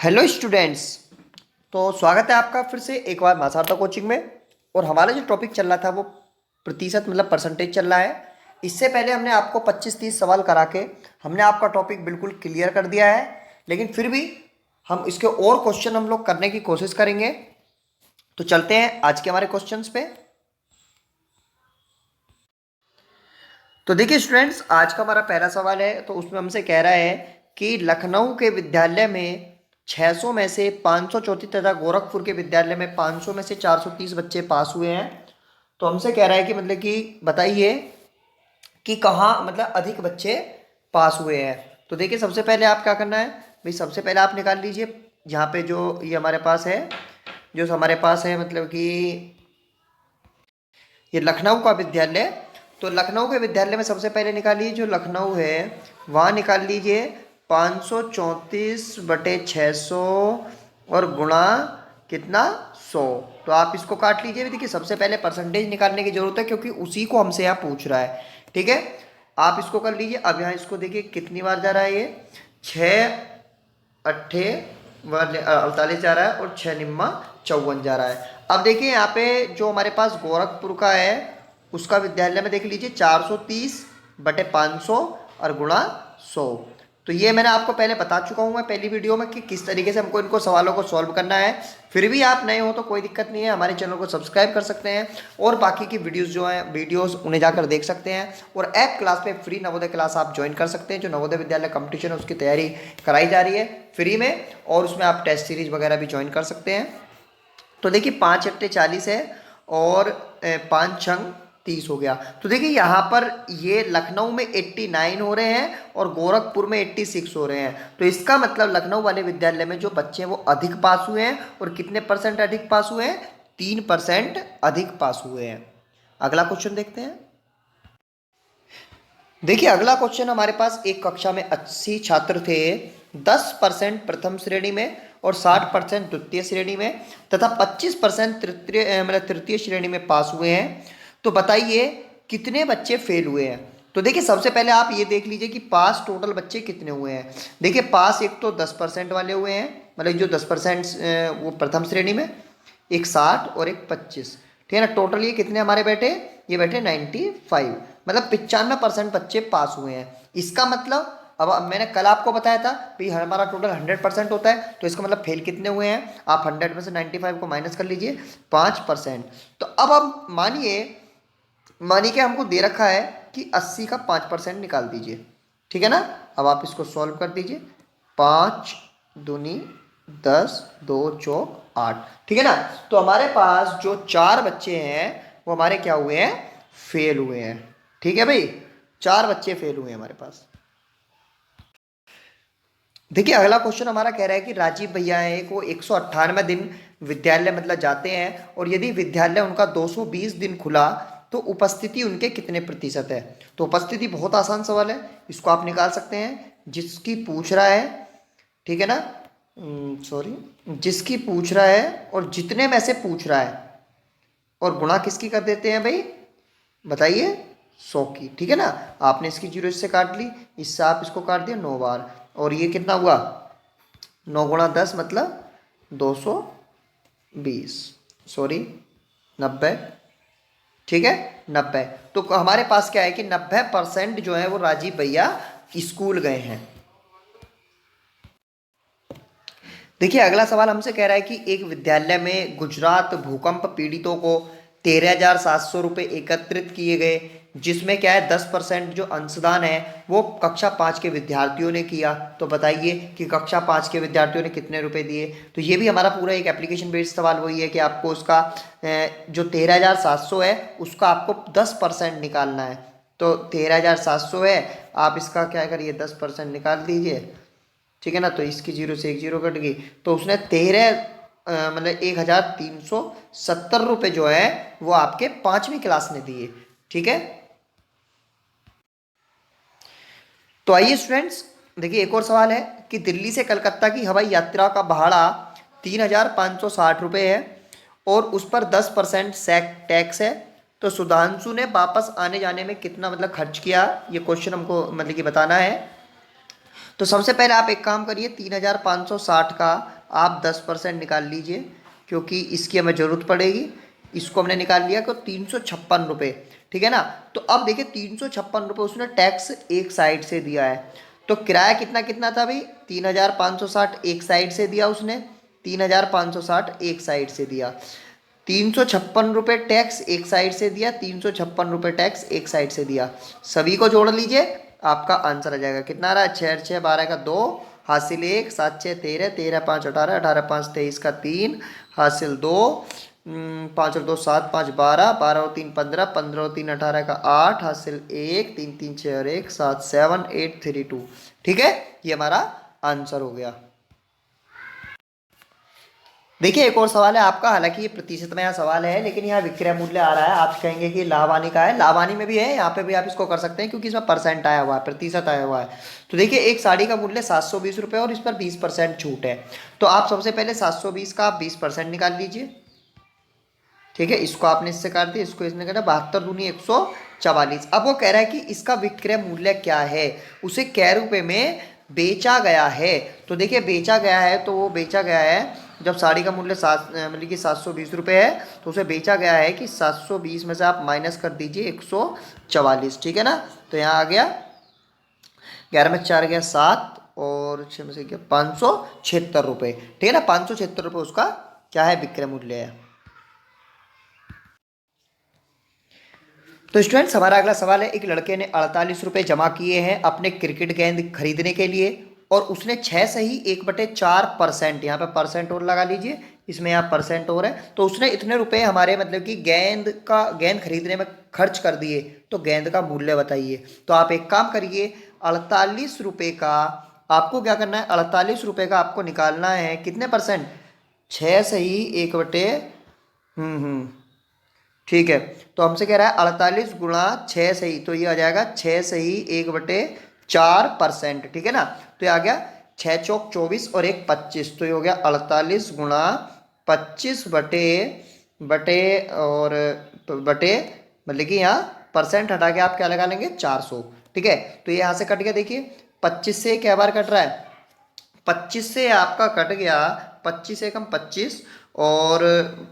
Hello students. तो स्वागत है आपका फिर से एक बार मासारता कोचिंग में। और हमारा जो टॉपिक चल रहा था वो प्रतिशत मतलब परसेंटेज चल रहा है। इससे पहले हमने आपको 25-30 सवाल करा के हमने आपका टॉपिक बिल्कुल क्लियर कर दिया है, लेकिन फिर भी हम इसके और क्वेश्चन हम लोग करने की कोशिश करेंगे। तो चलते हैं आज के हमारे क्वेश्चंस पे। तो देखिए स्टूडेंट्स, आज का हमारा पहला सवाल है। तो उसमें हमसे कह रहा है कि लखनऊ के विद्यालय में 600 में से 534 तथा गोरखपुर के विद्यालय में 500 में से 430 बच्चे पास हुए हैं। तो हमसे कह रहा है कि मतलब कि बताइए कि कहाँ मतलब अधिक बच्चे पास हुए हैं। तो देखिए सबसे पहले आप क्या करना है भाई, सबसे पहले आप निकाल लीजिए यहाँ पे जो ये हमारे पास है, जो हमारे पास है मतलब कि ये लखनऊ का विद्यालय। तो लखनऊ के विद्यालय में सबसे पहले निकालिए जो लखनऊ है वहाँ निकाल लीजिए 534/600 और गुणा कितना 100। तो आप इसको काट लीजिए। देखिए सबसे पहले परसेंटेज निकालने की जरूरत है क्योंकि उसी को हमसे यहाँ पूछ रहा है। ठीक है, आप इसको कर लीजिए। अब यहाँ इसको देखिए कितनी बार जा रहा है, ये 6 अट्ठे 48 जा रहा है और 6 निम्मा 54 जा रहा है। अब देखिए यहाँ पे जो हमारे पास गोरखपुर का है उसका विद्यालय में देख लीजिए 430/500 और गुणा 100। तो ये मैंने आपको पहले बता चुका हूँ मैं पहली वीडियो में कि किस तरीके से हमको इनको सवालों को सॉल्व करना है। फिर भी आप नए हो तो कोई दिक्कत नहीं है, हमारे चैनल को सब्सक्राइब कर सकते हैं और बाकी की वीडियोस जो हैं वीडियोस उन्हें जाकर देख सकते हैं। और ऐप क्लास पे फ्री नवोदय क्लास आप ज्वाइन कर सकते हैं। जो नवोदय विद्यालय कंपटीशन है उसकी तैयारी कराई जा रही है फ्री में, और उसमें आप टेस्ट सीरीज वगैरह भी ज्वाइन कर सकते हैं। तो देखिए 5 अट्ठे 40 है और 5 छंग 30 हो गया। तो देखिए यहाँ पर ये लखनऊ में 89 हो रहे हैं और गोरखपुर में 86 हो रहे हैं। तो इसका मतलब लखनऊ वाले विद्यालय में जो बच्चे हैं वो अधिक पास हुए हैं। और कितने परसेंट अधिक पास हुए हैं? 3% अधिक पास हुए हैं। अगला क्वेश्चन देखते हैं। देखिए अगला क्वेश्चन हमारे पास, एक कक्षा में 80 छात्र थे, 10% प्रथम श्रेणी में और 60% द्वितीय श्रेणी में तथा 25% तृतीय मतलब तृतीय श्रेणी में पास हुए हैं। तो बताइए कितने बच्चे फेल हुए हैं। तो देखिए सबसे पहले आप ये देख लीजिए कि पास टोटल बच्चे कितने हुए हैं। देखिए पास एक तो 10% वाले हुए हैं, मतलब जो 10% वो प्रथम श्रेणी में, एक 60 और एक 25। ठीक है ना, टोटल ये कितने हमारे बैठे, ये बैठे 95, मतलब 95% बच्चे पास हुए हैं। इसका मतलब अब मैंने कल आपको बताया था भाई हमारा टोटल 100% होता है, तो इसका मतलब फेल कितने हुए हैं। आप 100 में से 95 को माइनस कर लीजिए, 5%। तो अब मानिए कि हमको दे रखा है कि 80 का 5% निकाल दीजिए। ठीक है ना, अब आप इसको सॉल्व कर दीजिए। 5 दूनी 10, 2 चौक 8। ठीक है ना, तो हमारे पास जो 4 बच्चे हैं वो हमारे क्या हुए हैं, फेल हुए हैं। ठीक है भाई, 4 बच्चे फेल हुए हैं हमारे पास। देखिए अगला क्वेश्चन हमारा कह रहा है कि राजीव भैया है को 198 दिन विद्यालय मतलब जाते हैं और यदि विद्यालय उनका 220 दिन खुला तो उपस्थिति उनके कितने प्रतिशत है। तो उपस्थिति बहुत आसान सवाल है, इसको आप निकाल सकते हैं। जिसकी पूछ रहा है, ठीक है ना, सॉरी, जिसकी पूछ रहा है और जितने में से पूछ रहा है और गुणा किसकी कर देते हैं भाई, बताइए 100 की। ठीक है ना, आपने इसकी 0 इससे काट ली, इससे आप इसको काट दिया 9 बार, और ये कितना हुआ 9 × 10 मतलब 220, सॉरी 90। ठीक है 90। तो हमारे पास क्या है कि 90% जो है वो राजीव भैया स्कूल गए हैं। देखिए अगला सवाल हमसे कह रहा है कि एक विद्यालय में गुजरात भूकंप पीड़ितों को 13,700 रुपये एकत्रित किए गए, जिसमें क्या है 10% जो अंशदान है वो कक्षा 5 के विद्यार्थियों ने किया। तो बताइए कि कक्षा 5 के विद्यार्थियों ने कितने रुपए दिए। तो ये भी हमारा पूरा एक एप्लीकेशन बेस्ड सवाल वही है कि आपको उसका जो 13,700 है उसका आपको 10% निकालना है। तो 13,700 है, आप इसका क्या करिए 10% निकाल दीजिए। ठीक है ना, तो इसकी 0 से एक 0 कट गई, तो उसने 13 मतलब 1,370 रुपये जो है वो आपके 5वीं क्लास ने दिए। ठीक है, तो आइए स्टूडेंट्स देखिए एक और सवाल है कि दिल्ली से कलकत्ता की हवाई यात्रा का भाड़ा 3,560 रुपये है और उस पर 10% टैक्स है। तो सुधांशु ने वापस आने जाने में कितना मतलब खर्च किया, ये क्वेश्चन हमको मतलब कि बताना है। तो सबसे पहले आप एक काम करिए, 3560 का आप 10% निकाल लीजिए, क्योंकि इसकी हमें ज़रूरत पड़ेगी। इसको हमने निकाल लिया कि 356 रुपये, ठीक है ना। तो अब देखिए 356 रुपये उसने टैक्स एक साइड से दिया है। तो किराया कितना कितना था भाई, 3560 एक साइड से दिया उसने, 3560 एक साइड से दिया, 356 रुपये टैक्स एक साइड से दिया, 356 रुपये टैक्स एक साइड से दिया। सभी को जोड़ लीजिए, आपका आंसर आ जाएगा। कितना आ रहा है, 6 6 12 का 2, हासिल 1, 7 6 13, 13 5 18, 18 5 23 का 3, हासिल 2, 5 और 2 7, 5 12, 12 और 3 15, 15 और 3 18 का 8, हासिल 1, 3 3 6 और 1 7, 7 8 3 2। ठीक है, ये हमारा आंसर हो गया। देखिए एक और सवाल है आपका, हालांकि ये प्रतिशत में यहाँ सवाल है, लेकिन यहाँ विक्रय मूल्य आ रहा है। आप कहेंगे कि लाभानी का है, लाभानी में भी है, यहाँ पे भी आप इसको कर सकते हैं, क्योंकि इसमें परसेंट आया हुआ है, प्रतिशत आया हुआ है। तो देखिए एक साड़ी का मूल्य 720 रुपये और इस पर 20% छूट है। तो आप सबसे पहले 720 का आप 20% निकाल लीजिए, ठीक है। इसको आपने इससे काट दिया, इसको इसने काटा, 72 दूनी 144। अब वो कह रहा है कि इसका विक्रय मूल्य क्या है, उसे कै रुपये में बेचा गया है। तो देखिए बेचा गया है, तो वो बेचा गया है जब साड़ी का मूल्य मतलब कि 720 रुपये है, तो उसे बेचा गया है कि 720 में से आप माइनस कर दीजिए 144, ठीक है ना। तो यहाँ आ गया 11 में 4 गया 7 और 6 में से गया 576 रुपये, ठीक है ना। 576 रुपये उसका क्या है, विक्रय मूल्य है। तो स्टूडेंट्स हमारा अगला सवाल है, एक लड़के ने 48 रुपये जमा किए हैं अपने क्रिकेट गेंद खरीदने के लिए, और उसने 6 सही 1/4%, यहाँ पे परसेंट और लगा लीजिए, इसमें यहाँ परसेंट और है, तो उसने इतने रुपए हमारे मतलब कि गेंद खरीदने में खर्च कर दिए। तो गेंद का मूल्य बताइए। तो आप एक काम करिए, 48 रुपये का आपको क्या करना है, 48 रुपये का आपको निकालना है कितने परसेंट, 6 सही 1 ठीक है। तो हमसे कह रहा है 48 गुणा 6 सही, तो ये आ जाएगा 6 सही 1/4%, ठीक है ना। तो ये आ गया 6 चौक 24 और 1 25, तो ये हो गया 48 गुणा 25 बटे बटे और बटे, मतलब कि यहाँ परसेंट हटा के आप क्या लगा लेंगे, 400, ठीक है। तो ये यहाँ से कट गया, देखिए 25 से क्या बार कट रहा है, 25 से आपका कट गया, 25 एकम 25 और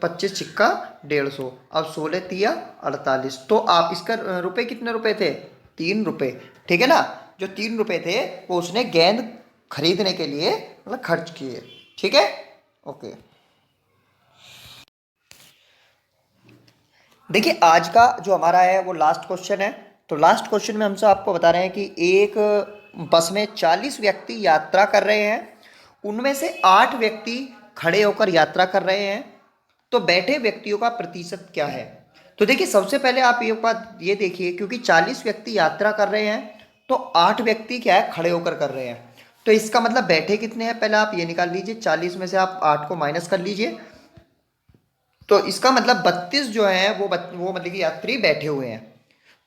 25 छिक्का 150, अब 16 तिया 48। तो आप इसका रुपए कितने रुपए थे, 3 रुपये, ठीक है ना। जो 3 रुपये थे वो उसने गेंद खरीदने के लिए मतलब खर्च किए, ठीक है, ओके। देखिए आज का जो हमारा है वो लास्ट क्वेश्चन है। तो लास्ट क्वेश्चन में हमसे आपको बता रहे हैं कि एक बस में 40 व्यक्ति यात्रा कर रहे हैं, उनमें से 8 व्यक्ति खड़े होकर यात्रा कर रहे हैं, तो बैठे व्यक्तियों का प्रतिशत क्या है। तो देखिए सबसे पहले आप ये बात ये देखिए, क्योंकि 40 व्यक्ति यात्रा कर रहे हैं तो 8 व्यक्ति क्या है, खड़े होकर कर रहे हैं। तो इसका मतलब बैठे कितने हैं, पहले आप ये निकाल लीजिए, 40 में से आप 8 को माइनस कर लीजिए, तो इसका मतलब 32 जो है वो मतलब कि यात्री बैठे हुए हैं।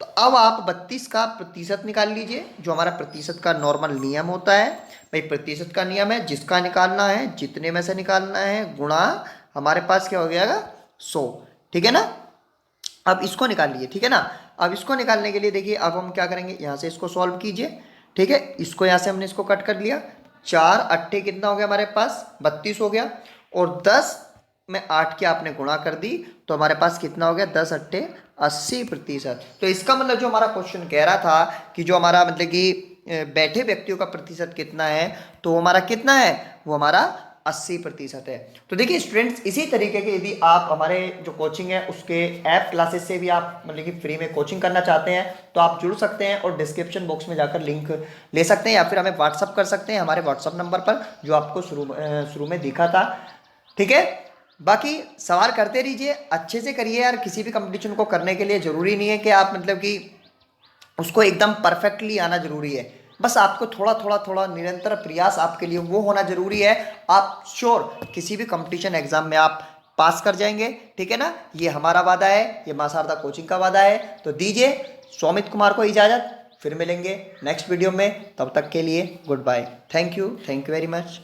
तो अब आप 32 का प्रतिशत निकाल लीजिए, जो हमारा प्रतिशत का नॉर्मल नियम होता है। भाई प्रतिशत का नियम है, जिसका निकालना है जितने में से निकालना है गुणा हमारे पास क्या हो जाएगा 100, ठीक है ना। अब इसको निकाल लीजिए, ठीक है ना। अब इसको निकालने के लिए देखिए अब हम क्या करेंगे, यहाँ से इसको सॉल्व कीजिए, ठीक है। इसको यहाँ से हमने इसको कट कर लिया, 4 अट्ठे कितना हो गया हमारे पास 32 हो गया, और 10 में 8 की आपने गुणा कर दी, तो हमारे पास कितना हो गया 10 अट्ठे 80%। तो इसका मतलब जो हमारा क्वेश्चन कह रहा था कि जो हमारा मतलब कि बैठे व्यक्तियों का प्रतिशत कितना है, तो हमारा कितना है, वो हमारा 80% है। तो देखिए स्टूडेंट्स इसी तरीके के यदि आप हमारे जो कोचिंग है उसके ऐप क्लासेस से भी आप मतलब कि फ्री में कोचिंग करना चाहते हैं, तो आप जुड़ सकते हैं और डिस्क्रिप्शन बॉक्स में जाकर लिंक ले सकते हैं, या फिर हमें व्हाट्सअप कर सकते हैं हमारे व्हाट्सअप नंबर पर जो आपको शुरू में दिखा था, ठीक है। बाकी सवाल करते रहिए, अच्छे से करिए यार। किसी भी कंपटीशन को करने के लिए ज़रूरी नहीं है कि आप मतलब कि उसको एकदम परफेक्टली आना जरूरी है, बस आपको थोड़ा थोड़ा थोड़ा निरंतर प्रयास आपके लिए वो होना जरूरी है। आप श्योर किसी भी कंपटीशन एग्जाम में आप पास कर जाएंगे, ठीक है ना। ये हमारा वादा है, ये मां शारदा कोचिंग का वादा है। तो दीजिए सौमित कुमार को इजाज़त, फिर मिलेंगे नेक्स्ट वीडियो में, तब तक के लिए good bye, thank you very much.